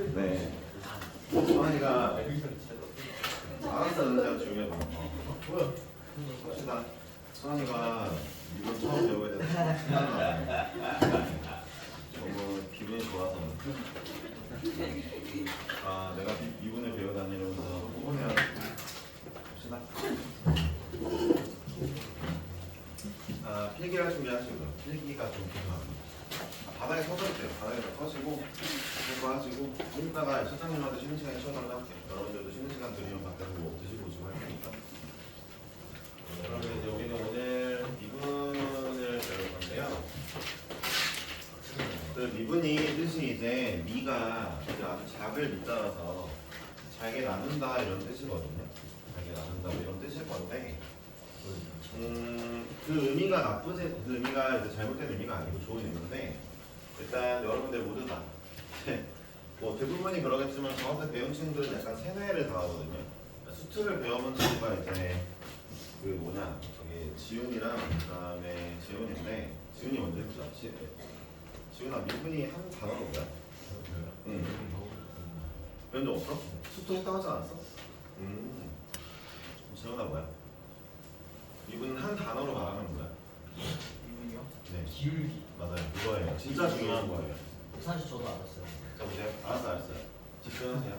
네. 서한이가 알았어, 내가 조용히 해봐. 뭐야? 봅시다. 서한이가 이번 처음 배우게 돼서 너무 기분이 좋아서 내가 이분을 배워다니면서 후원해야 봅시다. 필기할 준비하시고요. 필기가 좀 필요합니다. 바닥에 서셔도 돼요. 바닥에 서시고 공부 하시고 좀 이따가 실장님한테 쉬는 시간에 쉬어달라고 할게요. 여러분들도 쉬는 시간 드리면 밖에서 뭐 드시고 오시고 할 테니까. 그러면 이제 우리는 오늘 미분을 배울 건데요. 그 미분이 뜻이 이제 미가 아주 작을 미자라서 잘게 나눈다 이런 뜻이거든요. 잘게 나눈다 뭐 이런 뜻일 건데 그 의미가 나쁘지, 그 의미가 이제 잘못된 의미가 아니고 좋은 의미인데 일단 여러분들 모두 다 뭐 대부분이 그러겠지만 저한테 배운 친구들은 약간 세뇌를 당하거든요. 수트를 배워본 친구가 이제 그 뭐냐 저기 지훈이랑 그다음에 지훈인데 지훈이 먼저 해보자. 지훈아 미분이 한 단어로 뭐야? 응. 배운 적 없어? 수트 했다고 하지 않았어? 지훈아 뭐야? 미분 한 단어로 말하면 뭐야? 미분이요? 네. 기울기. 맞아요. 그거예요. 진짜 중요한 거예요. 사실 저도 알았어요. 자 보세요. 알았어요. 집중하세요.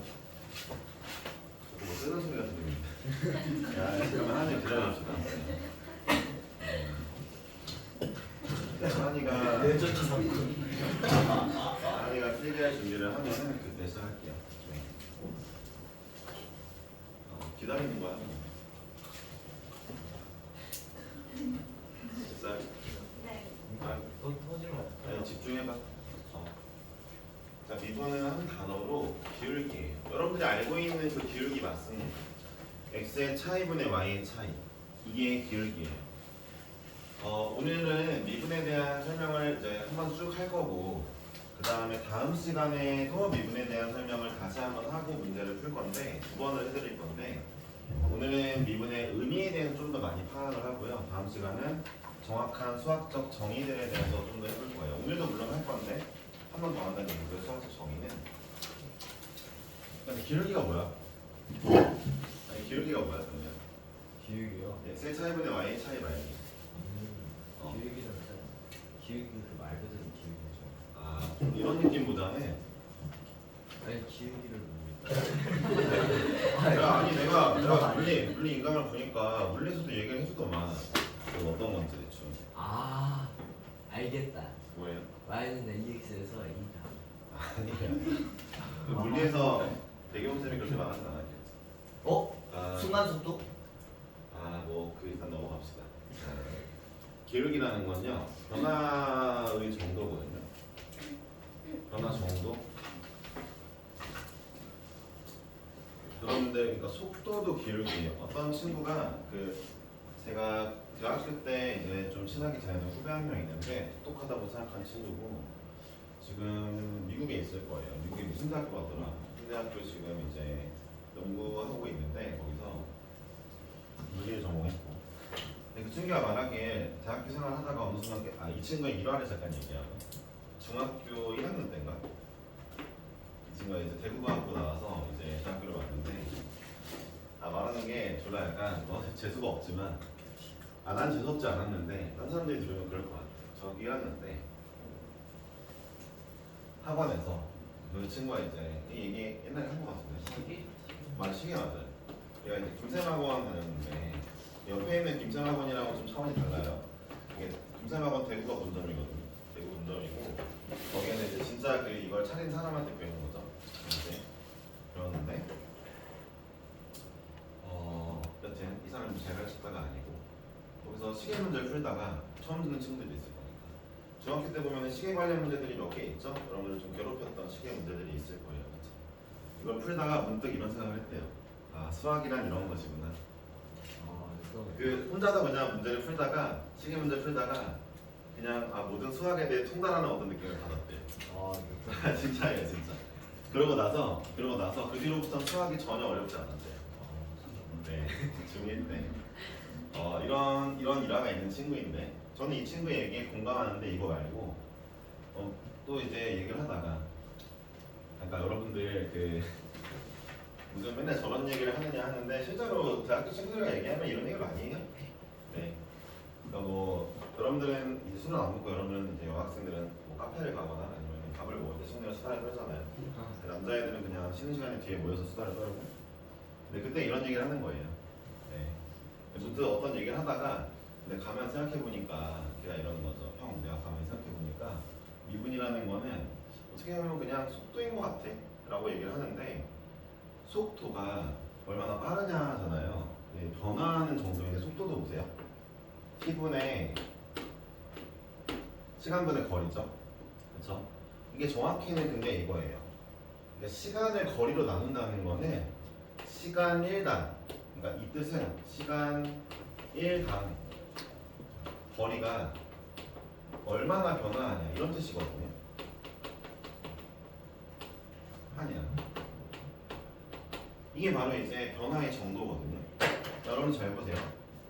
뭐 쓰는 소리가 들리는데. 야, 그러면 한일 기다려봅시다. 한이가 내전지 상품. 한이가 필기할 준비를 하면은 그때 시작할게요. 기다리는 거야. 됐어요? 네. 터지면 네, 집중해봐. 자, 미분은 한 단어로 기울기예요. 여러분들이 알고 있는 그 기울기 맞습니다. x의 차이분의 y의 차이. 이게 기울기예요. 오늘은 미분에 대한 설명을 이제 한번 쭉 할 거고 그 다음에 다음 시간에도 미분에 대한 설명을 다시 한번 하고 문제를 풀 건데 두 번을 해드릴 건데 오늘은 미분의 의미에 대해서 좀 더 많이 파악을 하고요. 다음 시간은 정확한 수학적 정의들에 대해서 좀 더 해볼 거예요. 오늘도 물론 할 건데 한 번 더 한다는 얘기고요. 수학적 정의는. 근데 기울기가 뭐야? 아니 기울기가 뭐야 그러면? 기울기요? x의 차이분의 y의 차이 말기. 기울기는 기울기 그 말 그대로 기울기죠. 좀 이런 느낌보다는 아니 기울기를 모르겠다. 내가 물리 인강을 보니까 물리에서도 얘기를 해주더만 그 어떤 건지 대충. 알겠다. 뭐예요? y는 AX에서 A다. 아니에요. 그 물리에서 배경쌤이 그렇게 말하진 않았겠지. 순간속도? 뭐 그 일단 넘어갑시다. 기울기라는 건요 변화의 정도거든요. 변화 정도. 여러분들 그러니까 속도도 기울기예요. 어떤 친구가 제가 대학교 때 이제 좀 친하게 지내는 후배 한 명 있는데 똑똑하다고 생각하는 친구고 지금 미국에 있을 거예요. 미국에 무슨 대학교 가더라? 대학교 지금 이제 연구하고 있는데 거기서 물리를 전공했고. 근데 그 친구가 말하기에 대학교 생활 하다가 어느 순간 이 친구가 일화를 잠깐 얘기하고 중학교 1학년 때인가? 이 친구가 이제 대구과학고 나와서 이제 대학교를 왔는데 말하는 게 졸라 약간 재수가 없지만 난 재수없지 않았는데 다른 사람들이 들으면 그럴 것 같아요. 저 1학년 때 학원에서 그 친구가 이제 이 얘기 옛날에 한 것 같은데 시계 맞아요. 얘가 이제 김쌤학원 다녔는데 옆에 있는 김쌤학원이랑은 좀 차원이 달라요. 이게 김쌤학원 대구가 본점이거든요. 대구 본점이고 거기는 이제 진짜 이걸 차린 사람한테 배우는 거죠. 이제 배웠는데 여튼 이 사람이 잘 가르쳤다가 아니고 거기서 시계 문제를 풀다가 처음 듣는 친구들이 있을 거니까 중학교 때 보면 시계 관련 문제들이 몇 개 있죠? 여러분들 좀 괴롭혔던 시계 문제들이 있을 거예요. 그렇죠? 이걸 풀다가 문득 이런 생각을 했대요. 수학이란 이런 것이구나. 혼자서 그냥 문제를 풀다가 시계 문제 풀다가 그냥 모든 수학에 대해 통달하는 어떤 느낌을 받았대요. 진짜예요, 진짜. 그러고 나서 그 뒤로부터 수학이 전혀 어렵지 않았대요. 네, 중1 때. 이런 일화가 있는 친구인데 저는 이 친구의 얘기에 공감하는데 이거 말고 또 이제 얘기를 하다가 그러니까 여러분들 그 무슨 맨날 저런 얘기를 하느냐 하는데 실제로 대학교 친구들과 얘기하면 이런 얘기를 많이 해요. 네. 그러니까 뭐 여러분들은 이제 술을 안 먹고 여러분들은 이제 여학생들은 뭐 카페를 가거나 아니면 밥을 먹을 때 친구들이랑 수다를 떨잖아요. 남자애들은 그냥 쉬는 시간에 뒤에 모여서 수다를 떨고. 근데 그때 이런 얘기를 하는 거예요. 네. 문득 어떤 얘기를 하다가 근데 가만 생각해 보니까 걔가 이러는 거죠. 형, 내가 가만히 생각해 보니까 미분이라는 거는 어떻게 보면 그냥 속도인 것 같아.라고 얘기를 하는데 속도가 얼마나 빠르냐잖아요. 네, 변화하는 정도인데 속도도 보세요. t분의 시간분의 거리죠. 그렇죠? 이게 정확히는 근데 이거예요. 그러니까 시간을 거리로 나눈다는 거는 시간 1당, 그러니까 이 뜻은 시간 1당 거리가 얼마나 변화하냐 이런 뜻이거든요. 하냐. 이게 바로 이제 변화의 정도거든요. 자, 여러분 잘 보세요.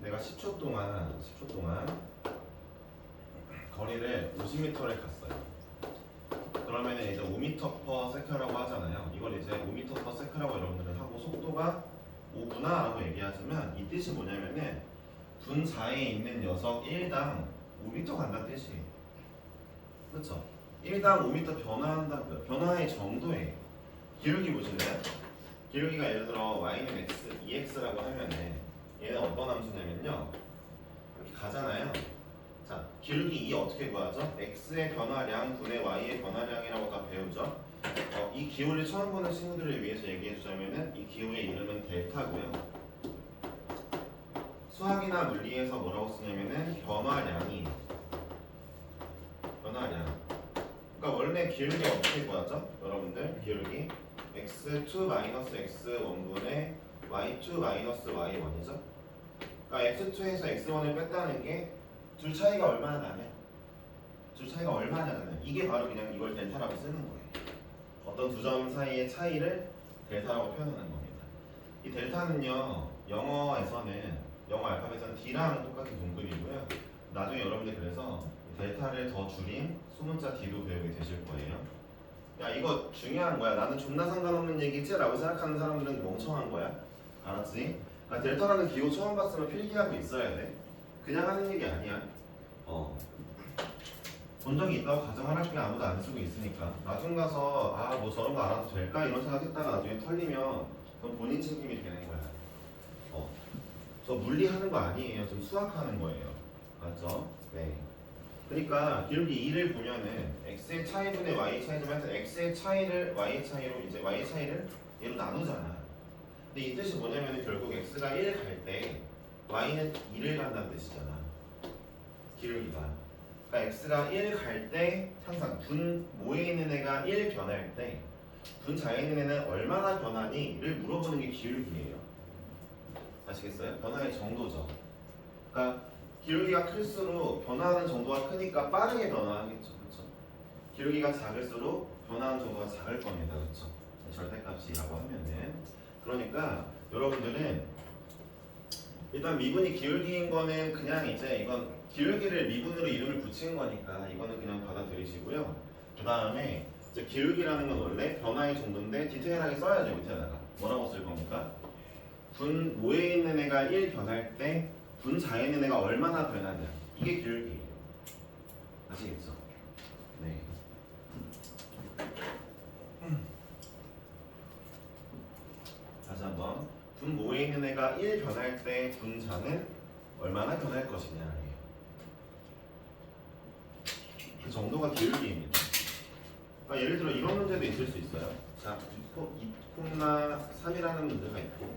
내가 10초 동안 거리를 50m를 갔어요. 그러면 이제 5m/s라고 하잖아요. 이걸 이제 5m/s라고 여러분들은 하고 속도가 5구나 라고 얘기하지만 이 뜻이 뭐냐면은 분자에 있는 녀석 1당 5m 간다는 뜻이에요. 그렇죠? 1당 5m 변화한다고요. 변화의 정도에 기울기 보실래요? 기울기가 예를 들어 y는 x, 2x라고 하면은 얘는 어떤 함수냐면요. 이렇게 가잖아요. 자, 기울기 2 어떻게 구하죠? x의 변화량 분의 y의 변화량이라고 다 배우죠. 이 기호를 처음 보는 친구들을 위해서 얘기해 주자면은 이 기호의 이름은 델타고요. 수학이나 물리에서 뭐라고 쓰냐면은 변화량. 그러니까 원래 기울기 어떻게 구하죠? 여러분들 기울기 x2 x1분의 y2 y1이죠. 그러니까 x2에서 x1을 뺐다는 게 둘 차이가 얼마나 나냐? 둘 차이가 얼마냐잖아요. 이게 바로 그냥 이걸 델타라고 쓰는 거예요. 어떤 두 점 사이의 차이를 델타라고 표현하는 겁니다. 이 델타는요, 영어 알파벳은 D랑 똑같은 동급이고요. 나중에 여러분들 그래서 델타를 더 줄인 수문자 D도 배우게 되실 거예요. 야, 이거 중요한 거야. 나는 존나 상관없는 얘기지? 라고 생각하는 사람들은 멍청한 거야. 알았지? 그러니까 델타라는 기호 처음 봤으면 필기하고 있어야 돼. 그냥 하는 얘기 아니야. 본 적이 있다고 가정할 학교에 아무도 안 쓰고 있으니까 나중 가서 뭐 저런 거 알아도 될까? 이런 생각했다가 나중에 털리면 그건 본인 책임이 되는 거야. 저 물리하는 거 아니에요. 좀 수학하는 거예요. 맞죠? 네. 그러니까 기울기 2를 보면은 x의 차이분의 y 차이지만 x의 차이를 y의 차이로 이제 y의 차이를 얘로 나누잖아. 근데 이 뜻이 뭐냐면은 결국 x가 1 갈 때 y는 2를 간다는 뜻이잖아. 기울기가. 그러니까 x가 1 갈 때 항상 분 모에 있는 애가 1 변할 때 분자에 있는 애는 얼마나 변하니?를 물어보는 게 기울기예요. 아시겠어요? 변화의 정도죠. 그러니까 기울기가 클수록 변화하는 정도가 크니까 빠르게 변화하겠죠. 그렇죠? 기울기가 작을수록 변화하는 정도가 작을 겁니다. 그렇죠? 절대값이라고 하면은. 그러니까 여러분들은 일단 미분이 기울기인 거는 그냥 이제 이건 기울기를 미분으로 이름을 붙인 거니까 이거는 그냥 받아들이시고요. 그 다음에 이제 기울기라는 건 원래 변화의 정도인데 디테일하게 써야죠. 밑에다가 뭐라고 쓸 겁니까? 분 모에 있는 애가 1 변할 때 분자에 있는 애가 얼마나 변하냐, 이게 기울기예요. 아시겠죠? 네. 다시 한번 분 모에 있는 애가 1 변할 때 분자는 얼마나 변할 것이냐. 그 정도가 기울기입니다. 그러니까 예를 들어 이런 문제도 있을 수 있어요. 자, 2,3이라는 문제가 있고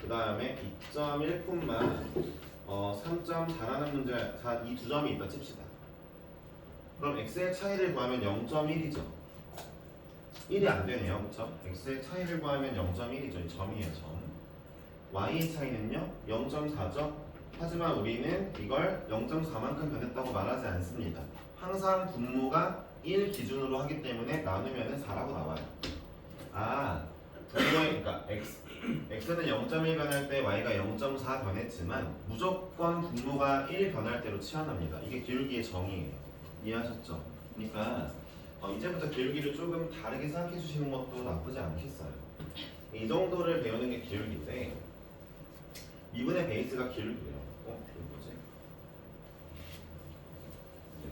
그 다음에 2.1,3.4라는 문제가 이 두 점이 있다 칩시다. 그럼 x의 차이를 구하면 0.1이죠. 1이 안 되네요. 그렇죠? x의 차이를 구하면 0.1이죠. 이 점이에요. 점. y의 차이는요 0.4죠. 하지만 우리는 이걸 0.4만큼 변했다고 말하지 않습니다. 항상 분모가 1 기준으로 하기 때문에 나누면 4라고 나와요. 분모의 그러니까 x는 0.1 변할 때 y가 0.4 변했지만 무조건 분모가 1 변할 때로 치환합니다. 이게 기울기의 정의예요. 이해하셨죠? 그러니까 이제부터 기울기를 조금 다르게 생각해 주시는 것도 나쁘지 않겠어요. 이 정도를 배우는 게 기울기인데 미분의 베이스가 기울기예요. 이거 뭐지? 네.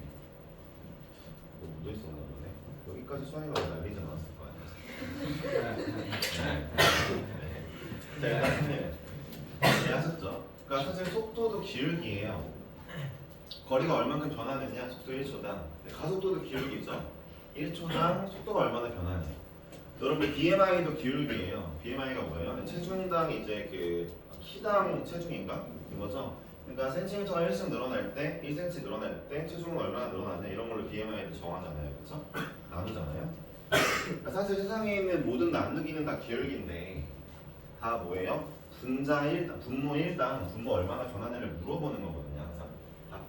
뭐 묻어있었나 보네. 여기까지 수학이가 날리지 않았을 거예요. 자, 일단은 이해하셨죠? 그러니까 사실 속도도 기울기예요. 거리가 얼만큼 변하느냐? 속도 1초당. 가속도도 기울기죠. 1초당 속도가 얼마나 변하냐. 여러분 BMI도 기울기예요. BMI가 뭐예요? 체중당 이제 그 키당 체중인가? 이거죠. 그러니까 센티미터가 1씩 늘어날 때, 1cm 늘어날 때 체중은 얼마나 늘어나냐 이런 걸로 BMI를 정하잖아요. 그렇죠? 나누잖아요. 그러니까 사실 세상에 있는 모든 나누기는 다 기울기인데 다 뭐예요? 분모 1당 분모 얼마나 변하냐를 물어보는 거거든요. 항상 다.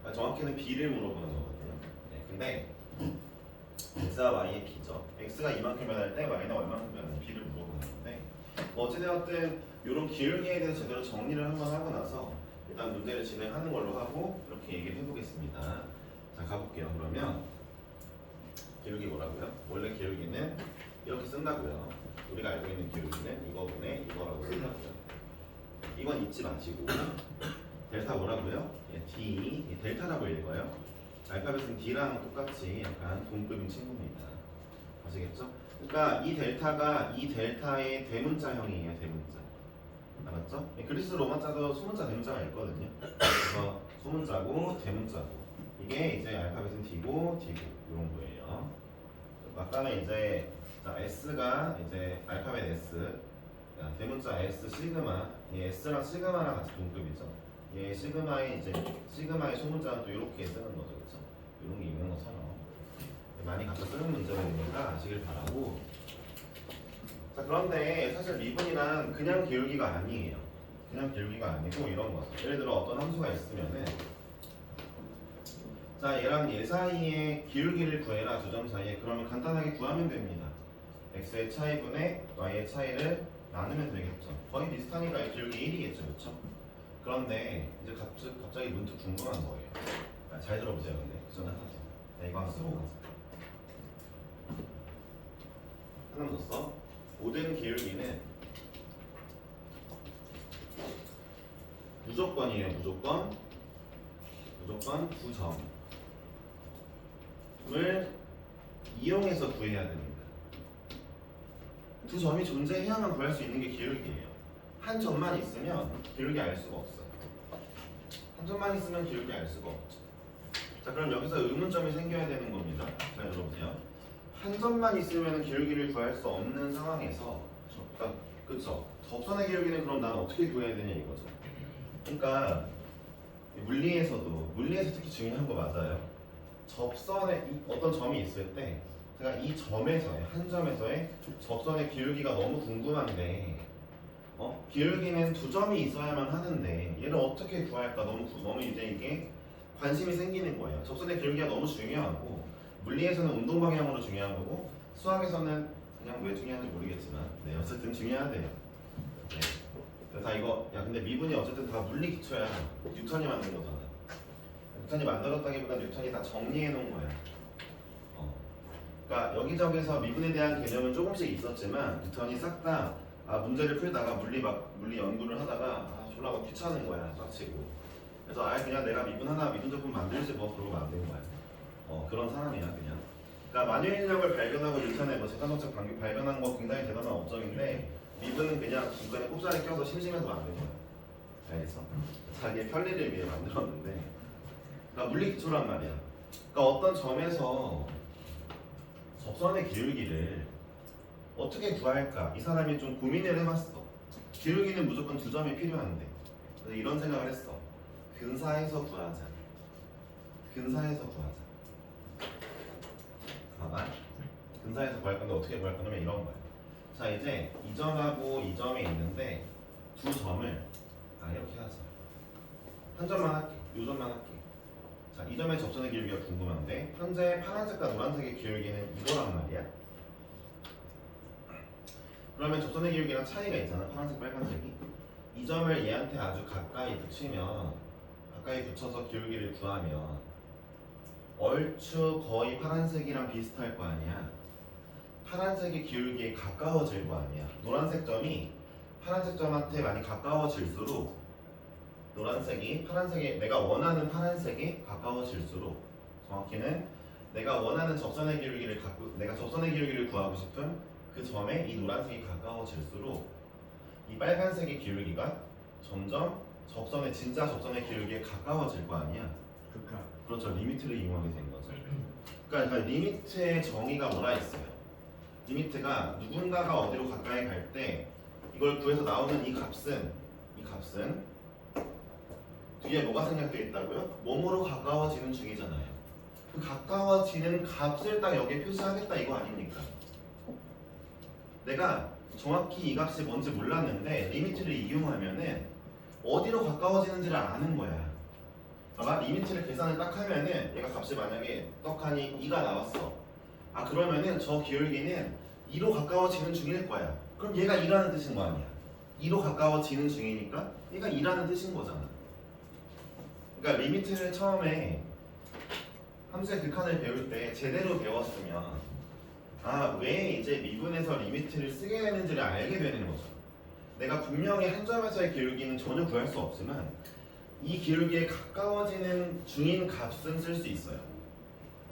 그러니까 정확히는 B를 물어보는 거거든요. 네, 근데 x와 y의 b죠. x가 이만큼 변할 때 y는 얼마큼 변하는지 b를 물어보는 건데 어찌되었든 이런 기울기에 대해서 제대로 정리를 한번 하고 나서 일단 문제를 진행하는 걸로 하고 이렇게 얘기를 해보겠습니다. 자, 가볼게요. 그러면 기울기 뭐라고요? 원래 기울기는 이렇게 쓴다고요. 우리가 알고 있는 기울기는 이거분의 이거라고 쓴다고요. 이건 잊지 마시고 델타 뭐라고요? 예, d 델타라고 읽어요. 알파벳은 D랑 똑같이 약간 동급인 친구입니다. 아시겠죠? 그러니까 이 델타가 이 델타의 대문자형이에요. 대문자. 알았죠? 그리스 로마자도 소문자 대문자가 있거든요. 그래서 소문자고 대문자고 이게 이제 알파벳은 D고 이런 거예요. 아까는 이제 자, S가 이제 알파벳 S 대문자 S 시그마 이 S랑 시그마랑 같이 동급이죠. 얘 시그마의 이제 시그마의 소문자는 또 이렇게 쓰는 거죠, 그렇죠? 이런 게 있는 것처럼 많이 갖다 쓰는 문제니까 아시길 바라고. 자, 그런데 사실 미분이란 그냥 기울기가 아니에요. 그냥 기울기가 아니고 이런 거. 예를 들어 어떤 함수가 있으면은 자, 얘랑 얘 사이에 기울기를 구해라 두 점 사이에. 그러면 간단하게 구하면 됩니다. x의 차이분의 y의 차이를 나누면 되겠죠. 거의 비슷하니까 기울기 1이겠죠, 그렇죠? 그런데 이제 갑자기 문득 궁금한 거예요. 잘 들어보세요. 근데 그 전에 하죠. 이거 하나 쓰고 가자. 하나 더 써. 모든 기울기는 무조건이에요. 무조건 두 점을 이용해서 구해야 됩니다. 두 점이 존재해야만 구할 수 있는 게 기울기예요. 한 점만 있으면 기울기 알 수가 없어요. 한 점만 있으면 기울기 알 수가 없죠. 자, 그럼 여기서 의문점이 생겨야 되는 겁니다. 잘 들어보세요. 한 점만 있으면 기울기를 구할 수 없는 상황에서 그러니까 그쵸? 접선의 기울기는 그럼 난 어떻게 구해야 되냐 이거죠. 그러니까 물리에서 특히 중요한 거 맞아요. 접선에 어떤 점이 있을 때 제가 이 점에서의 한 점에서의 접선의 기울기가 너무 궁금한데 기울기는 두 점이 있어야만 하는데 얘를 어떻게 구할까 너무 이제 이게 관심이 생기는 거예요. 접선의 기울기가 너무 중요하고 물리에서는 운동 방향으로 중요한 거고 수학에서는 그냥 왜 중요한지 모르겠지만 네, 어쨌든 중요하대요. 네. 그래서 이거 근데 미분이 어쨌든 다 물리 기초야. 뉴턴이 만든 거잖아. 뉴턴이 만들었다기보다 뉴턴이 다 정리해 놓은 거야. 그러니까 여기저기서 미분에 대한 개념은 조금씩 있었지만 뉴턴이 싹 다 문제를 풀다가 물리 연구를 하다가 졸라 막 귀찮은 거야. 빡치고. 그래서 그냥 내가 미분 하나 미분 적분 만들지 뭐 그러고 만든 거야. 그런 사람이야 그냥. 그러니까 만유인력을 발견하고 뉴턴의 제탄성적 방식 발견한 거 굉장히 대단한 업적인데 미분은 그냥 중간에 꼽사리 껴서 심심해서 만든 거야. 알겠어? 자기의 편리를 위해 만들었는데 그러니까 물리 기초란 말이야. 그러니까 어떤 점에서 접선의 기울기를 어떻게 구할까? 이 사람이 좀 고민을 해봤어. 기울기는 무조건 두 점이 필요한데 그래서 이런 생각을 했어. 근사해서 구하자. 봐봐. 근사해서 구할 건데 어떻게 구할 거냐면 이런 거야. 자, 이제 이 점하고 이 점이 있는데 두 점을 이렇게 하자. 한 점만 할게. 이 점만 할게. 자, 이 점의 접선의 기울기가 궁금한데 현재 파란색과 노란색의 기울기는 이거란 말이야. 그러면 접선의 기울기랑 차이가 있잖아. 파란색, 빨간색이. 이 점을 얘한테 아주 가까이 붙여서 기울기를 구하면 얼추 거의 파란색이랑 비슷할 거 아니야. 파란색의 기울기에 가까워질 거 아니야. 노란색 점이 파란색 점한테 많이 가까워질수록 노란색이 파란색에 내가 원하는 파란색에 가까워질수록 정확히는 내가 원하는 접선의 기울기를 내가 접선의 기울기를 구하고 싶은 그 점에 이 노란색이 가까워질수록 이 빨간색의 기울기가 점점 진짜 접선의 기울기에 가까워질 거 아니야. 그렇죠. 리미트를 이용하게 된 거죠. 그러니까 리미트의 정의가 뭐라 했어요? 리미트가 누군가가 어디로 가까이 갈 때 이걸 구해서 나오는 이 값은 뒤에 뭐가 생략되어 있다고요? 몸으로 가까워지는 중이잖아요. 그 가까워지는 값을 딱 여기에 표시하겠다 이거 아닙니까? 내가 정확히 이 값이 뭔지 몰랐는데 리미트를 이용하면은 어디로 가까워지는지를 아는 거야. 봐봐, 리미트를 계산을 딱 하면은 얘가 값이 만약에 떡하니 2가 나왔어. 아 그러면은 저 기울기는 2로 가까워지는 중일 거야. 그럼 얘가 2라는 뜻인 거 아니야. 2로 가까워지는 중이니까 얘가 2라는 뜻인 거잖아. 그러니까 리미트를 처음에 함수의 극한을 배울 때 제대로 배웠으면 왜 이제 미분에서 리미트를 쓰게 되는지를 알게 되는 거죠. 내가 분명히 한 점에서의 기울기는 전혀 구할 수 없지만 이 기울기에 가까워지는 중인 값은 쓸 수 있어요.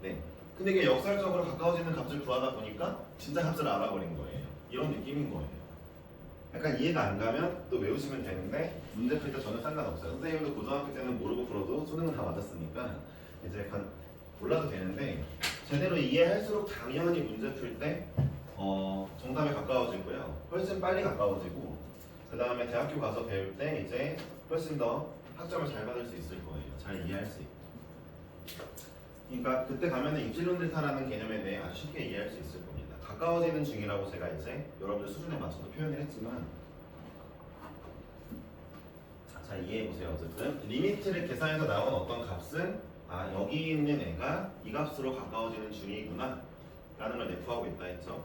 네. 근데 이게 역설적으로 가까워지는 값을 구하다 보니까 진짜 값을 알아버린 거예요. 이런 느낌인 거예요. 약간 이해가 안 가면 또 외우시면 되는데 문제 풀 때 저는 상관없어요. 선생님도 고등학교 때는 모르고 풀어도 수능은 다 맞았으니까 이제 몰라도 되는데 제대로 이해할수록 당연히 문제 풀 때 정답에 가까워지고요. 훨씬 빨리 가까워지고 그 다음에 대학교 가서 배울 때 이제 훨씬 더 학점을 잘 받을 수 있을 거예요. 잘 이해할 수 있고. 그러니까 그때 가면은 입질론 델타라는 개념에 대해 아주 쉽게 이해할 수 있을 겁니다. 가까워지는 중이라고 제가 이제 여러분들 수준에 맞춰서 표현을 했지만 자 이해해보세요. 어쨌든 리미트를 계산해서 나온 어떤 값은 여기 있는 애가 이 값으로 가까워지는 중이구나 라는 걸 내포하고 있다 했죠.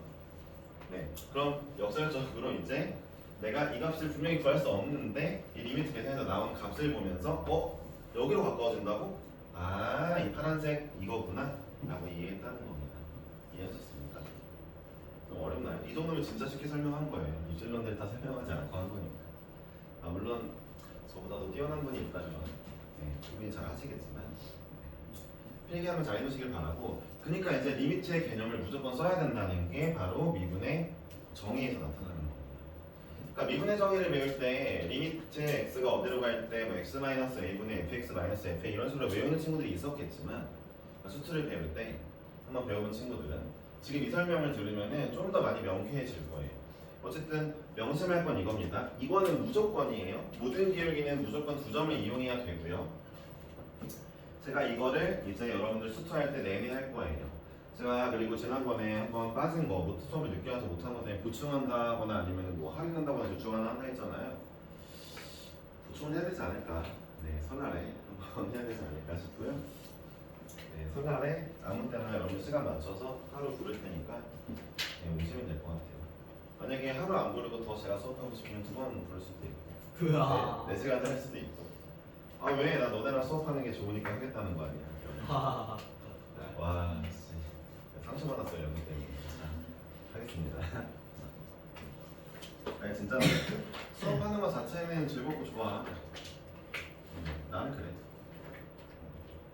네, 그럼 역설적으로 이제 내가 이 값을 분명히 구할 수 없는데 이 리미트 계산해서 나온 값을 보면서 여기로 가까워진다고? 이 파란색 이거구나 라고 이해했다는 겁니다. 이해하셨습니까? 좀 어렵나요? 이 정도면 진짜 쉽게 설명한 거예요. 입질론 델타 설명하지 않고 한 거니까. 물론 저보다도 뛰어난 분이 있다면 그분이 잘 하시겠지만 필기하면 잘 해놓으시길 바라고. 그러니까 이제 리미트의 개념을 무조건 써야 된다는 게 바로 미분의 정의에서 나타나는 겁니다. 그러니까 미분의 정의를 배울 때 리미트 x가 어디로 갈 때 x-a분의 fx-fa 이런 식으로 외우는 친구들이 있었겠지만 수투를 배울 때 한번 배워본 친구들은 지금 이 설명을 들으면 좀 더 많이 명쾌해질 거예요. 어쨌든 명심할 건 이겁니다. 이거는 무조건이에요. 모든 기울기는 무조건 두 점을 이용해야 되고요. 제가 이거를 이제 여러분들 수투할 때 내내 할 거예요. 제가 그리고 지난번에 한번 빠진 거, 수업을 늦게 와서 못한 것 때문에 보충한다거나 아니면 할인한다거나 보충하나 한다 했잖아요. 보충을 해야 되지 않을까. 네, 설날에 한번 해야 되지 않을까 싶고요. 네, 설날에 아무 때나 여러분 시간 맞춰서 하루 부를 테니까 오시면 될 것 같아요. 만약에 하루 안 부르고 더 제가 수업하고 싶으면 2번 부를 수도 있고 네, 4시간을 할 수도 있고 왜? 나 너네랑 수업하는 게 좋으니까 하겠다는 거 아니야. 와 상처받았어요 여기 때문에. 하겠습니다. 아니 진짜 수업하는 거 자체는 즐겁고 좋아. 나는 그래.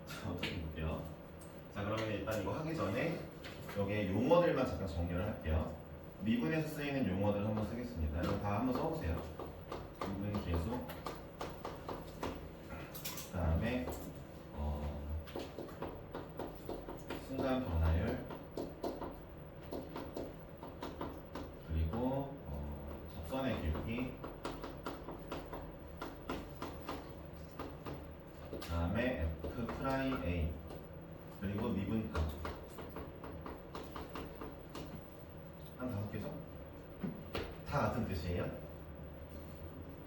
자 어떻게 볼게요. 자 그러면 일단 이거 하기 전에 여기에 용어들만 잠깐 정리를 할게요. 미분에서 쓰이는 용어들 한번 쓰겠습니다. 이거 다 한번 써보세요. 미분 계수 그 다음에 순간 변화율 그리고 접선의 기울기 그 다음에 F'A 그리고 미분값 한 5개죠? 다 같은 뜻이에요?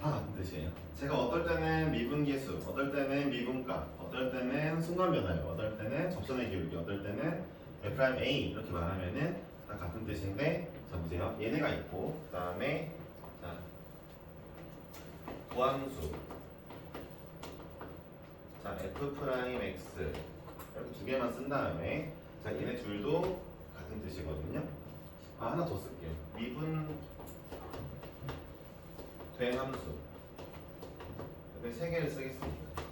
다 같은 뜻이에요. 제가 어떨 때는 미분계수, 어떨 때는 미분값, 어떨 때는 순간변화율, 어떨 때는 접선의 기울기, 어떨 때는 F'A 이렇게 말하면은 다 같은 뜻인데 자 보세요. 얘네가 있고 그 다음에 자 도함수 자 F'X 이렇게 두 개만 쓴 다음에 자 얘네 둘도 같은 뜻이거든요. 아 하나 더 쓸게요. 미분 된 함수. 이렇게 세 개를 쓰겠습니다.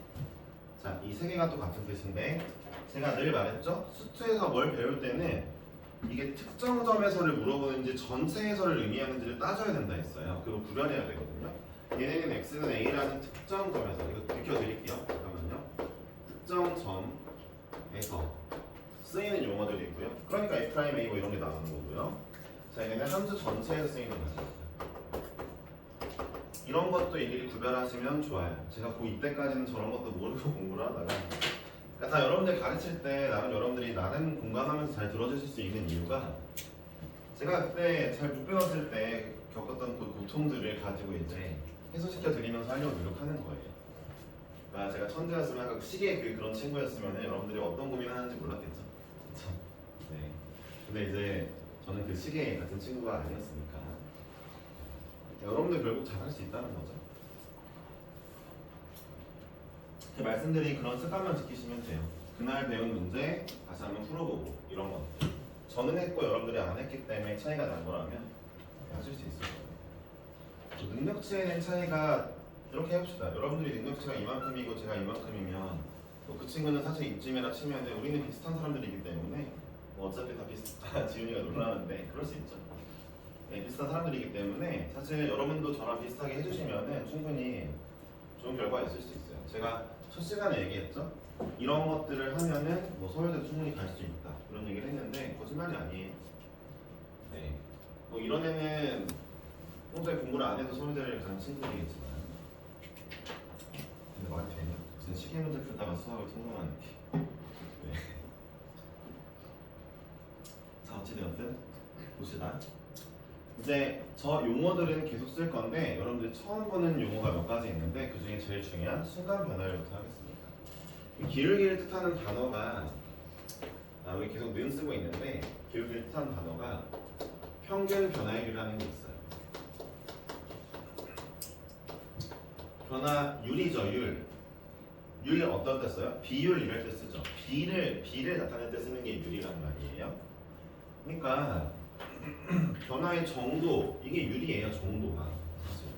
자, 이 세 개가 또 같은 뜻인데 제가 늘 말했죠? 수투에서 뭘 배울 때는 이게 특정 점에서를 물어보는지 전체에서를 의미하는지를 따져야 된다 했어요. 그거 구별해야 되거든요. 얘네는 x는 a라는 특정 점에서 이거 비켜드릴게요. 잠깐만요. 특정 점에서 쓰이는 용어들이 있고요. 그러니까 f'A 뭐 이런 게 나오는 거고요. 자, 얘네는 함수 전체에서 쓰이는 거죠. 이런 것도 일일이 구별하시면 좋아요. 제가 고2 때까지는 저런 것도 모르고 공부를 하다가 그러니까 다 여러분들 가르칠 때 나름 여러분들이 나름 공감하면서 잘 들어주실 수 있는 이유가 제가 그때 잘 못 배웠을 때 겪었던 그 고통들을 가지고 이제 해소시켜 드리면서 하려고 노력하는 거예요. 그러니까 제가 천재였으면 아까 시계 그런 친구였으면 여러분들이 어떤 고민을 하는지 몰랐겠죠. 그쵸? 네. 근데 이제 저는 그 시계 같은 친구가 아니었으니까 여러분들 결국 잘할 수 있다는 거죠. 제 말씀드린 그런 습관만 지키시면 돼요. 그날 배운 문제 다시 한번 풀어보고 이런 것들. 저는 했고 여러분들이 안 했기 때문에 차이가 난 거라면 하실 수 있을 거예요. 능력치에 대한 차이가 이렇게 해봅시다. 여러분들이 능력치가 이만큼이고 제가 이만큼이면 그 친구는 사실 이쯤이라 치면 우리는 비슷한 사람들이기 때문에 뭐 어차피 다 비슷한 지훈이가 놀라는데 그럴 수 있죠. 네, 비슷한 사람들이기 때문에 사실 여러분도 저랑 비슷하게 해주시면 충분히 좋은 결과가 있을 수 있어요. 제가 첫 시간에 얘기했죠. 이런 것들을 하면은 뭐 서울대도 충분히 갈 수 있다 이런 얘기를 했는데 거짓말이 아니에요. 네, 뭐 이런 애는 평소에 공부를 안 해도 서울대를 가는 친구들이겠지만 근데 말이 되냐? 무슨 시계 문제 풀다가 수학을 통과하는 게. 네. 자 어찌되었든 봅시다. 이제 저 용어들은 계속 쓸 건데 여러분들이 처음 보는 용어가 몇 가지 있는데 그 중에 제일 중요한 순간 변화율부터 하겠습니다. 이 기울기를 뜻하는 단어가 여기 계속 는 쓰고 있는데 기울기를 뜻하는 단어가 평균 변화율이라는 게 있어요. 변화율이죠. 율 어떤 때 써요? 비율 이럴 때 쓰죠. 비를 나타낼 때 쓰는 게 율이란 말이에요. 그러니까 변화의 정도 이게 율이에요. 정도가 사실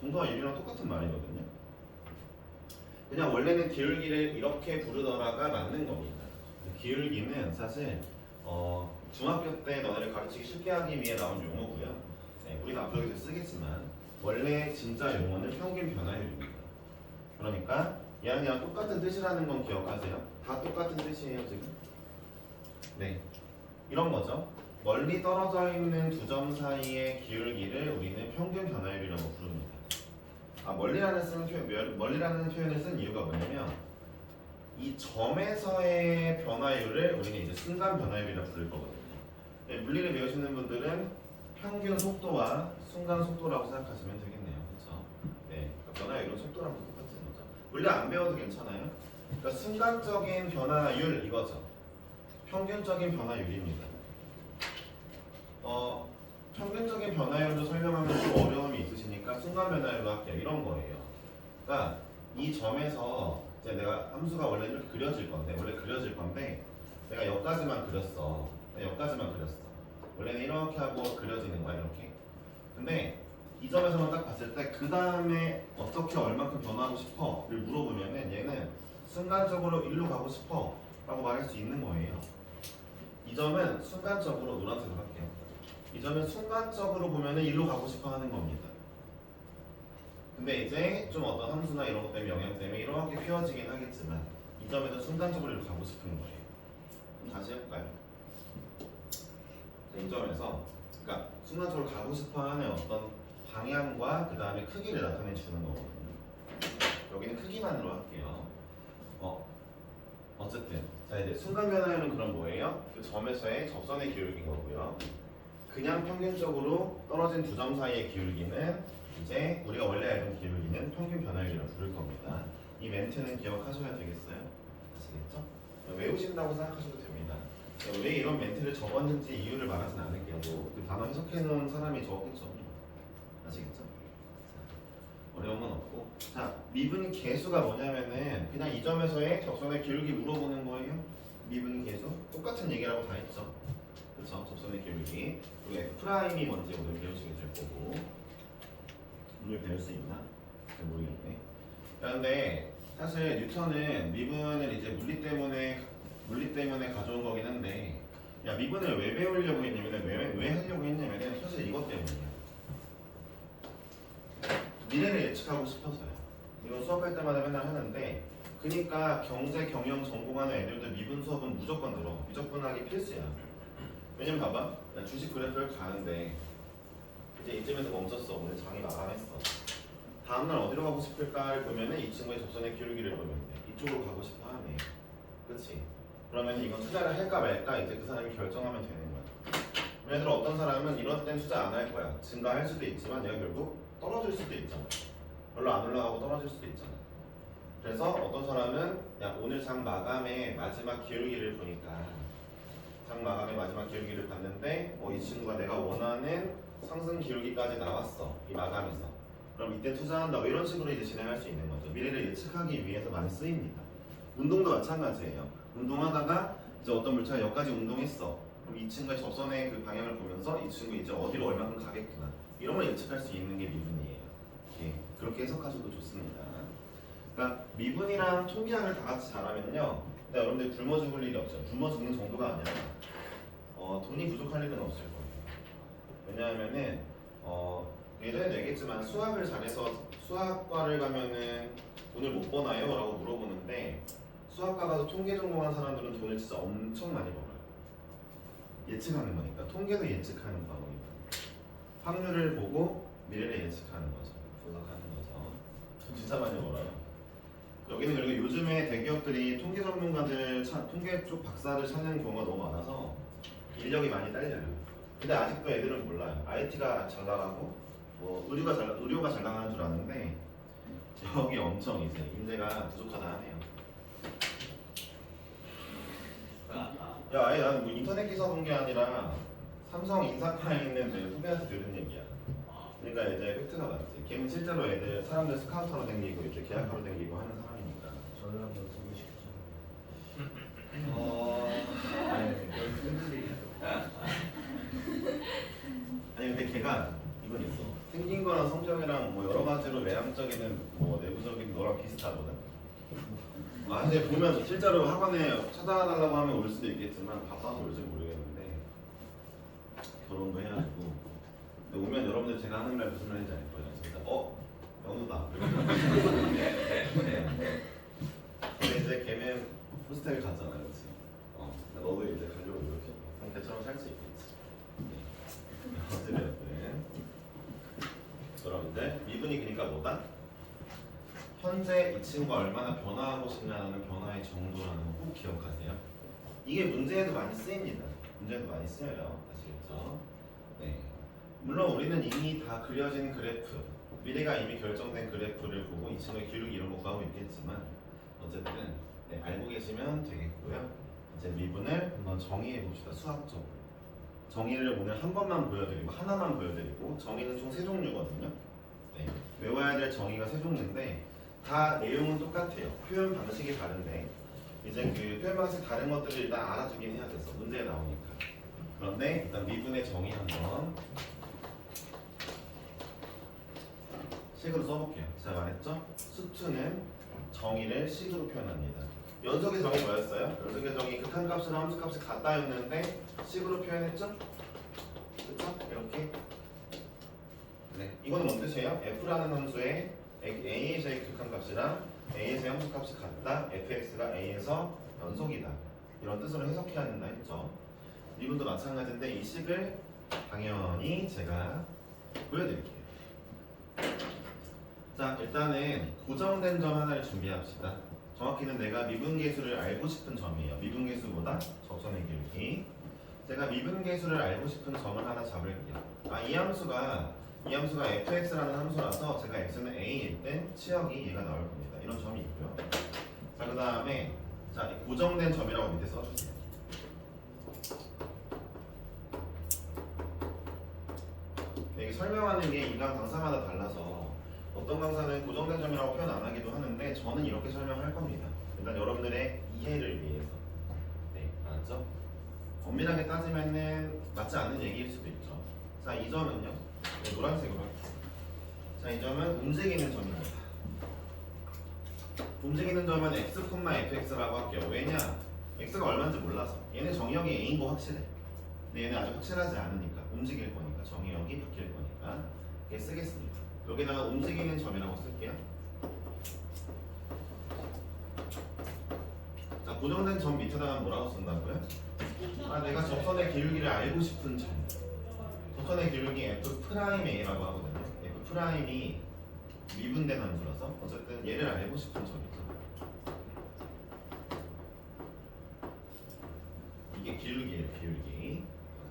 정도와 율이랑 똑같은 말이거든요. 그냥 원래는 기울기를 이렇게 부르더라가 맞는 겁니다. 기울기는 사실 중학교 때 너네를 가르치기 쉽게 하기 위해 나온 용어고요. 네, 우리는 앞으로 계속 쓰겠지만 원래 진짜 용어는 평균 변화율입니다. 그러니까 얘랑 얘랑 똑같은 뜻이라는 건 기억하세요? 다 똑같은 뜻이에요 지금. 네, 이런 거죠. 멀리 떨어져 있는 두 점 사이의 기울기를 우리는 평균 변화율이라고 부릅니다. 멀리라는 표현을 쓴 이유가 뭐냐면 이 점에서의 변화율을 우리는 이제 순간 변화율이라고 부를 거거든요. 네, 물리를 배우시는 분들은 평균 속도와 순간 속도라고 생각하시면 되겠네요. 그렇죠? 네, 그러니까 변화율은 속도랑 똑같은 거죠. 물리 안 배워도 괜찮아요. 그러니까 순간적인 변화율 이거죠. 평균적인 변화율입니다. 평균적인 변화율로 설명하면 좀 어려움이 있으시니까 순간 변화율로 할게요. 이런 거예요. 그러니까 이 점에서 이제 내가 함수가 원래 이렇게 그려질 건데 내가 여기까지만 그렸어. 원래는 이렇게 하고 그려지는 거야 이렇게. 근데 이 점에서만 딱 봤을 때 그 다음에 어떻게 얼만큼 변화하고 싶어를 물어보면은 얘는 순간적으로 일로 가고 싶어 라고 말할 수 있는 거예요. 이 점은 순간적으로 노란색으로 할게요. 이 점은 순간적으로 보면은 일로 가고 싶어 하는 겁니다. 근데 이제 좀 어떤 함수나 이런 것 때문에 영향 때문에 이렇게 휘어지긴 하겠지만 이 점에서 순간적으로 일로 가고 싶은 거예요. 그럼 다시 해볼까요? 자, 이 점에서 그러니까 순간적으로 가고 싶어 하는 어떤 방향과 그 다음에 크기를 나타내 주는 거거든요. 여기는 크기만으로 할게요. 어쨌든 자 이제 순간 변화율은 그럼 뭐예요? 그 점에서의 접선의 기울기인 거고요. 그냥 평균적으로 떨어진 두 점 사이의 기울기는 이제 우리가 원래 알던 기울기는 평균 변화율이라고 부를 겁니다. 이 멘트는 기억하셔야 되겠어요? 아시겠죠? 외우신다고 생각하셔도 됩니다. 왜 이런 멘트를 적었는지 이유를 말하진 않을게요. 그 단어 해석해 놓은 사람이 적었겠죠. 아시겠죠? 어려운 건 없고. 자, 미분 계수가 뭐냐면은 그냥 이 점에서의 접선의 기울기 물어보는 거예요. 미분 계수 똑같은 얘기라고 다 했죠. 그렇죠? 접선의 기울기. 그리고 F'이 뭔지 오늘 배우시게 될 거고. 오늘 배울 수 있나? 잘 모르겠네. 그런데 사실 뉴턴은 미분을 이제 물리 때문에 가져온 거긴 한데, 야 미분을 왜 배우려고 했냐면은 왜 하려고 했냐면은 사실 이것 때문이야. 미래를 예측하고 싶어서요. 이건 수업할 때마다 맨날 하는데, 그러니까 경제 경영 전공하는 애들도 미분 수업은 무조건 들어. 미적분하기 필수야. 왜냐면 봐봐, 나 주식 그래프를 가는데 이제 이쯤에서 멈췄어. 오늘 장이 마감했어. 다음날 어디로 가고 싶을까를 보면은 이 친구의 접선의 기울기를 보면 돼. 이쪽으로 가고 싶어 하네. 그렇지? 그러면 이건 투자를 할까 말까 이제 그 사람이 결정하면 되는 거야. 예를 들어 어떤 사람은 이런 땐 투자 안 할 거야. 증가할 수도 있지만 얘가 결국 떨어질 수도 있잖아. 별로 안 올라가고 떨어질 수도 있잖아. 그래서 어떤 사람은 야 오늘 장 마감의 마지막 기울기를 보니까 장 마감의 마지막 기울기를 봤는데 이 친구가 내가 원하는 상승 기울기까지 나왔어. 이 마감에서. 그럼 이때 투자한다. 이런 식으로 이제 진행할 수 있는 거죠. 미래를 예측하기 위해서 많이 쓰입니다. 운동도 마찬가지예요. 운동하다가 이제 어떤 물체가 여기까지 운동했어. 그럼 이 친구의 접선의 그 방향을 보면서 이 친구 이제 어디로 얼마큼 가겠구나. 이런 걸 예측할 수 있는 게 미분이에요. 예, 그렇게 해석하셔도 좋습니다. 그러니까 미분이랑 통계학을 다 같이 잘하면요. 근데 여러분들 굶어 죽을 일이 없어요. 굶어 죽는 정도가 아니라 돈이 부족할 일은 없을 거예요. 왜냐하면은 예전에도 얘기했지만 수학을 잘해서 수학과를 가면은 돈을 못 버나요? 라고 물어보는데 수학과 가서 통계 전공한 사람들은 돈을 진짜 엄청 많이 벌어요. 예측하는 거니까. 통계도 예측하는 과목이고 확률을 보고 미래를 예측하는 거죠. 분석하는 거죠. 돈 진짜 많이 벌어요. 여기는 그리고 요즘에 대기업들이 통계 전문가들, 통계 쪽 박사를 찾는 경우가 너무 많아서 인력이 많이 딸려요. 근데 아직도 애들은 몰라요. IT가 잘 나가고 의료가 잘 나가는 줄 아는데 여기 엄청 이제 인재가 부족하다 하네요. 야, 아니 나는 뭐 인터넷 기사 본 게 아니라 삼성 인사과에 있는 내 후배한테 들은 얘기야. 그러니까 이제 팩트가 맞지. 걔는 실제로 애들 사람들 스카우트하러 다니고 이제 계약하러 다니고 하는 사람이니까. 저를 한번 소개시켜줘. 아니 근데 걔가 이건 있어. 생긴 거랑 성격이랑 뭐 여러 가지로 외향적인 뭐 내부적인 너랑 비슷하거든. 근데 보면 실제로 학원에 찾아달라고 하면 올 수도 있겠지만 바빠서 올지 모르겠는데 결혼도 해가지고. 근데 오면 여러분들 제가 하는 말 무슨 말인지 알 거예요. 진짜 연우다. 근데 이제 걔는 호스텔 갔잖아, 그렇지? 너도 이제 가려고 이렇게 걔처럼 살 수 있겠지. 어찌됐든 여러분들 미분이 그러니까 뭐다? 현재 이 친구가 얼마나 변화하고 싶냐는 변화의 정도라는 거 꼭 기억하세요. 이게 문제에도 많이 쓰입니다. 문제에도 많이 쓰여요. 아시겠죠? 네. 물론 우리는 이미 다 그려진 그래프, 미래가 이미 결정된 그래프를 보고 이 친구의 기울기 이런 거 구하고 있겠지만 어쨌든 네, 알고 계시면 되겠고요. 이제 미분을 한번 정의해 봅시다. 수학적으로. 정의를 오늘 한 번만 보여드리고 하나만 보여드리고 정의는 총 3종류거든요. 네. 외워야 될 정의가 3종류인데 다 내용은 똑같아요. 표현 방식이 다른데 이제 그 표현 방식 다른 것들을 일단 알아두긴 해야 돼서 문제에 나오니까. 그런데 일단 미분의 정의 한번 식으로 써볼게요. 제가 말했죠? 수투는 정의를 식으로 표현합니다. 연속의 정의 뭐였어요? 연속의 정의 극한값이랑 함수값이 같다였는데 식으로 표현했죠? 그쵸? 이렇게. 네, 이거는 뭔 뜻이에요? f라는 함수의 a에서의 극한값이랑 a에서의 함수값이 같다. fx가 a에서 연속이다. 이런 뜻으로 해석해야 된다 했죠. 이분도 마찬가지인데 이 식을 당연히 제가 보여드릴게요. 자, 일단은 고정된 점 하나를 준비합시다. 정확히는 내가 미분계수를 알고 싶은 점이에요. 미분계수보다 접선의 기울기. 제가 미분계수를 알고 싶은 점을 하나 잡을게요. 이 함수가 fx라는 함수라서 제가 x는 a일 때 치역이 얘가 나올 겁니다. 이런 점이 있고요. 자, 그 다음에 고정된 점이라고 밑에 써주세요. 이게 설명하는 게 인간 강사마다 달라서 어떤 강사는 고정된 점이라고 표현 안 하기도 하는데 저는 이렇게 설명할 겁니다. 일단 여러분들의 이해를 위해서. 네, 알았죠? 엄밀하게 따지면은 맞지 않는 얘기일 수도 있죠. 자, 이 점은요. 네, 노란색으로 할게요. 자, 이 점은 움직이는 점입니다. 움직이는 점은 x, fx라고 할게요. 왜냐? x가 얼마인지 몰라서. 얘는 정의역이 a인 거 확실해. 근데 얘는 아직 확실하지 않으니까. 움직일 거니까. 정의역이 바뀔 거니까. 이렇게 쓰겠습니다. 여기다가 움직이는 점이라고 쓸게요. 자, 고정된 점 밑에다가 뭐라고 쓴다고요? 아, 내가 접선의 기울기를 알고 싶은 점. 접선의 기울기 F'A라고 하거든요. F'이 미분된 함수라서 어쨌든 얘를 알고 싶은 점이죠. 이게 기울기예요, 기울기.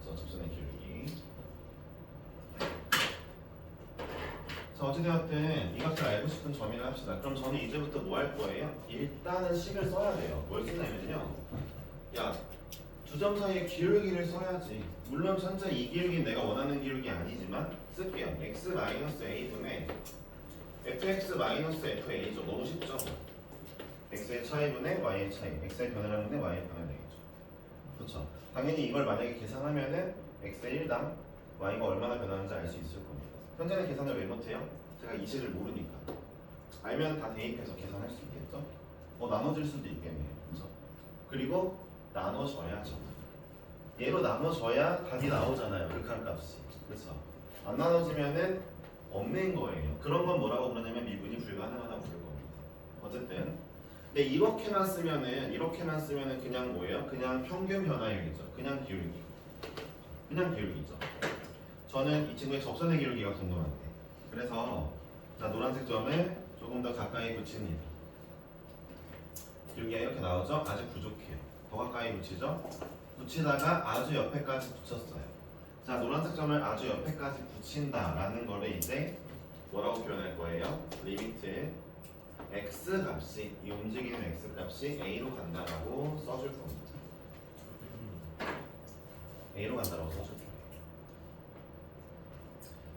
맞죠? 접선의 기울기. 자, 어찌되었든 이 값을 알고 싶은 점이라 합시다. 그럼 저는 이제부터 뭐 할 거예요? 일단은 식을 써야 돼요. 뭘 쓰냐면요. 야, 두 점 사이에 기울기를 써야지. 물론 전체 이 기울기는 내가 원하는 기울기 아니지만 쓸게요. x-a분의 fx-fa죠. 너무 쉽죠? x의 차이분의 y의 차이. x의 변화량분의 y의 변화량이죠. 그렇죠? 당연히 이걸 만약에 계산하면은 x의 1당 y가 얼마나 변하는지 알 수 있을 겁니다. 현재는 계산을 왜 못해요? 제가 이 식을 모르니까. 알면 다 대입해서 계산할 수 있겠죠? 나눠질 수도 있겠네요. 그렇죠? 그리고 나눠져야죠. 얘로 나눠져야 답이 나오잖아요. 극한값이. 그렇죠? 안 나눠지면은 없는 거예요. 그런 건 뭐라고 부르냐면 미분이 불가능하다고 부를 겁니다. 어쨌든 근데 이렇게만 쓰면은 그냥 뭐예요? 그냥 평균 변화율이죠. 그냥 기울기. 그냥 기울기죠. 저는 이 친구의 접선의 기울기가 궁금한데. 그래서 자, 노란색 점을 조금 더 가까이 붙입니다. 기울기가 이렇게 나오죠? 아직 부족해요. 더 가까이 붙이죠? 붙이다가 아주 옆에까지 붙였어요. 자, 노란색 점을 아주 옆에까지 붙인다라는 거를 이제 뭐라고 표현할 거예요? 리미트 x 값이, 이 움직이는 x 값이 a로 간다라고 써줄 겁니다. a로 간다라고 써줄 거예요.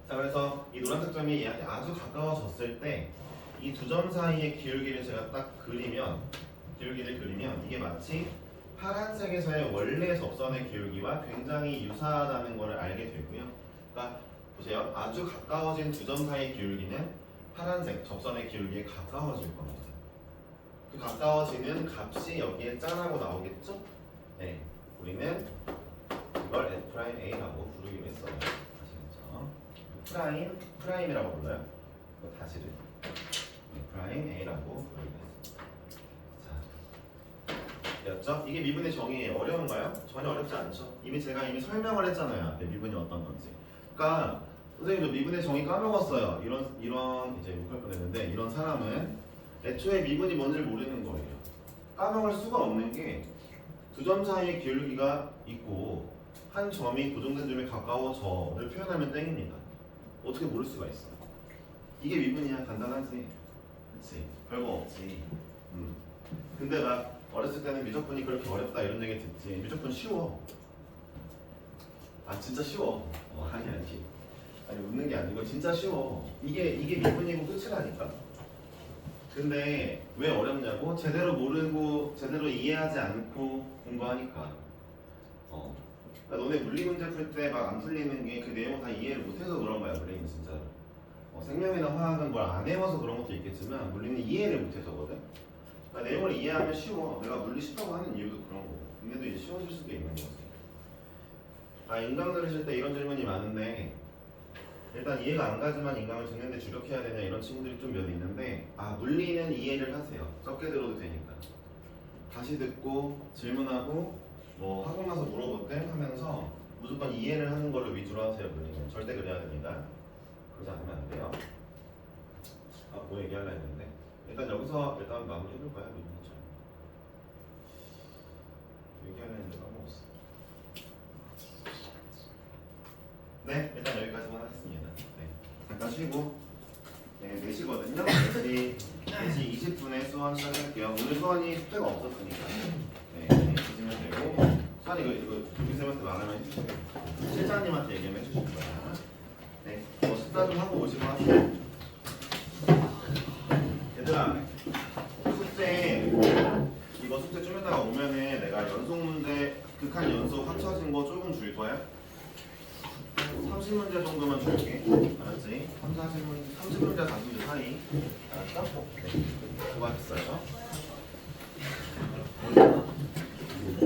자, 그래서 이 노란색 점이 얘한테 아주 가까워졌을 때 이 두 점 사이의 기울기를 제가 딱 그리면 이게 마치 파란색에서의 원래 접선의 기울기와 굉장히 유사하다는 것을 알게 되고요. 그러니까 보세요. 아주 가까워진 두 점 사이의 기울기는 파란색 접선의 기울기에 가까워질 겁니다. 그 가까워지는 값이 여기에 짠하고 나오겠죠? 네. 우리는 이걸 F'A라고 부르기로 했어요. 아시겠죠? 프라임이라고 불러요. 이거 다시를 F'A라고 부르기로 했습니다. 였죠? 이게 미분의 정의예요. 어려운가요? 전혀 어렵지 않죠. 제가 이미 설명을 했잖아요. 앞에 미분이 어떤 건지. 그러니까 선생님 저 미분의 정의 까먹었어요. 이런 이제 욕할 뻔했는데 이런 사람은 애초에 미분이 뭔지 모르는 거예요. 까먹을 수가 없는 게 두 점 사이의 기울기가 있고 한 점이 고정된 점에 가까워져를 표현하면 땡입니다. 어떻게 모를 수가 있어? 이게 미분이야. 간단하지. 그렇지. 별거 없지. 근데 막 어렸을 때는 미적분이 그렇게 어렵다 이런 얘기 듣지. 미적분 쉬워. 아 진짜 쉬워. 아니 웃는 게 아니고 진짜 쉬워. 이게 미분이고 끝이라니까. 근데 왜 어렵냐고? 제대로 모르고 제대로 이해하지 않고 공부하니까. 그러니까 너네 물리 문제 풀 때 막 안 풀리는 게 그 내용 다 이해를 못해서 그런 거야. 물리는 진짜. 생명이나 화학은 뭘 안 해와서 그런 것도 있겠지만 물리는 이해를 못해서거든. 그러니까 내용을 이해하면 쉬워. 내가 물리 쉽다고 하는 이유도 그런 거고. 근데도 이제 쉬워질 수도 있는 거지. 인강 들으실 때 이런 질문이 많은데 일단 이해가 안 가지만 인강을 듣는데 주력해야 되냐 이런 친구들이 좀 몇 있는데 물리는 이해를 하세요. 적게 들어도 되니까. 다시 듣고 질문하고 뭐 학원 가서 물어보대 하면서 무조건 이해를 하는 걸로 위주로 하세요. 물리는 절대 그래야 됩니다. 그러지 않으면 안 돼요. 뭐 얘기하려 했는데 일단 여기서 마무리 해볼까요? 미분이죠. 얘기하려 했는데 까먹었어. 네, 일단 여기까지만 하겠습니다. 네, 잠깐 쉬고 네, 4시거든요. 4시 20분에 수원 시작할게요. 오늘 수원이 숙제가 없었으니까 네, 해주시면 되고 수원이 이거 조기쌤한테 말하면 해주시고 실장님한테 얘기하면 해주실 거야. 네, 식사 좀 하고 오시고 하세요. 연속 문제, 극한 연속 합쳐진 거 조금 줄 거야? 30문제 정도만 줄게. 알았지? 30문제 40문제 사이. 알았어? 네. 수고하셨어요.